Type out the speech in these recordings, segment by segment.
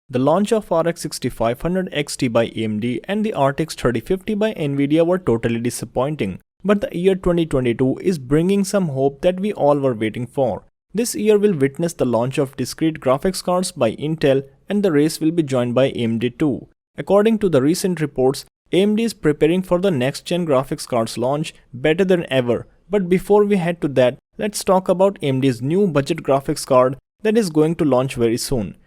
The launch of RX 6500 XT by AMD and the RTX 3050 by Nvidia were totally disappointing, but the year 2022 is bringing some hope that we all were waiting for. This year will witness the launch of discrete graphics cards by Intel, and the race will be joined by AMD too. According to the recent reports, AMD is preparing for the next-gen graphics cards launch better than ever. But before we head to that, let's talk about AMD's new budget graphics card that is going to launch very soon.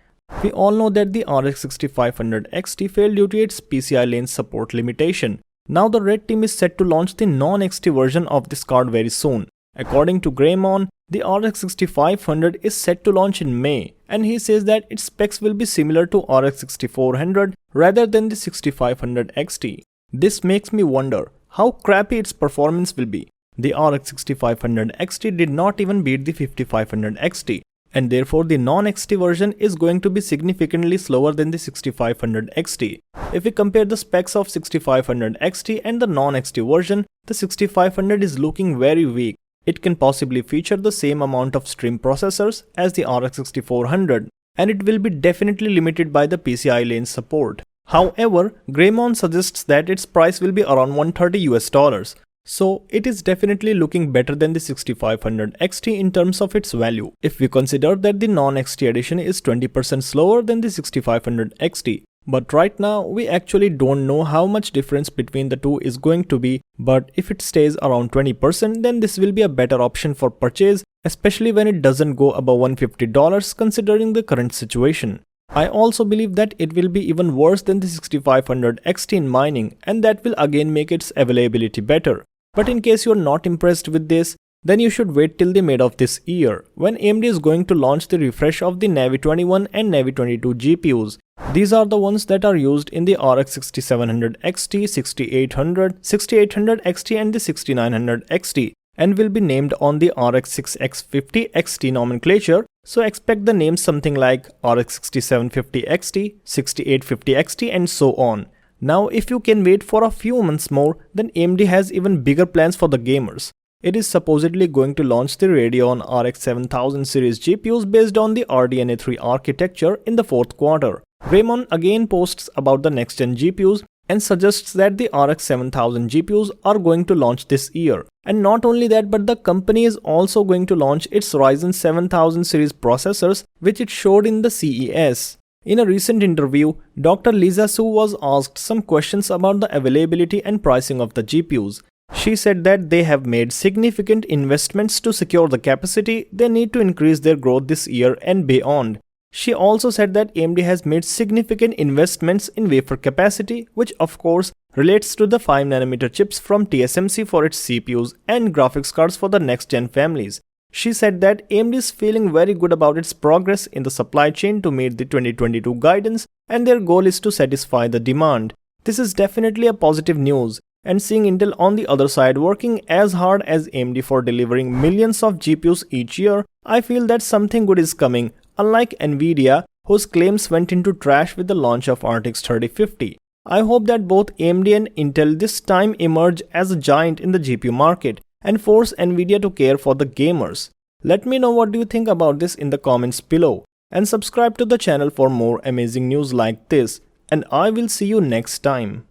We all know that the RX 6500 XT failed due to its PCI lane support limitation. Now the Red team is set to launch the non-XT version of this card very soon. According to Greymon, the RX 6500 is set to launch in May, and he says that its specs will be similar to RX 6400 rather than the 6500 XT. This makes me wonder how crappy its performance will be. The RX 6500 XT did not even beat the 5500 XT, and therefore the non-XT version is going to be significantly slower than the 6500 XT. If we compare the specs of 6500 XT and the non-XT version, the 6500 is looking very weak. It can possibly feature the same amount of stream processors as the RX 6400, and it will be definitely limited by the PCI lane support. However, Greymon suggests that its price will be around $130. So it is definitely looking better than the 6500 XT in terms of its value, if we consider that the non-XT edition is 20% slower than the 6500 XT. But right now, we actually don't know how much difference between the two is going to be, but if it stays around 20%, then this will be a better option for purchase, especially when it doesn't go above $150 considering the current situation. I also believe that it will be even worse than the 6500 XT in mining, and that will again make its availability better. But in case you are not impressed with this, then you should wait till the mid of this year, when AMD is going to launch the refresh of the Navi 21 and Navi 22 GPUs. These are the ones that are used in the RX 6700 XT, 6800, 6800 XT and the 6900 XT, and will be named on the RX 6X50 XT nomenclature, so expect the names something like RX 6750 XT, 6850 XT and so on. Now if you can wait for a few months more, then AMD has even bigger plans for the gamers. It is supposedly going to launch the Radeon RX 7000 series GPUs based on the RDNA 3 architecture in the fourth quarter. Greymon again posts about the next-gen GPUs and suggests that the RX 7000 GPUs are going to launch this year. And not only that, but the company is also going to launch its Ryzen 7000 series processors, which it showed in the CES. In a recent interview, Dr. Lisa Su was asked some questions about the availability and pricing of the GPUs. She said that they have made significant investments to secure the capacity they need to increase their growth this year and beyond. She also said that AMD has made significant investments in wafer capacity, which of course relates to the 5nm chips from TSMC for its CPUs and graphics cards for the next-gen families. She said that AMD is feeling very good about its progress in the supply chain to meet the 2022 guidance, and their goal is to satisfy the demand. This is definitely a positive news. And seeing Intel on the other side working as hard as AMD for delivering millions of GPUs each year, I feel that something good is coming, unlike Nvidia, whose claims went into trash with the launch of RTX 3050. I hope that both AMD and Intel this time emerge as a giant in the GPU market and force Nvidia to care for the gamers. Let me know what do you think about this in the comments below, and subscribe to the channel for more amazing news like this, and I will see you next time.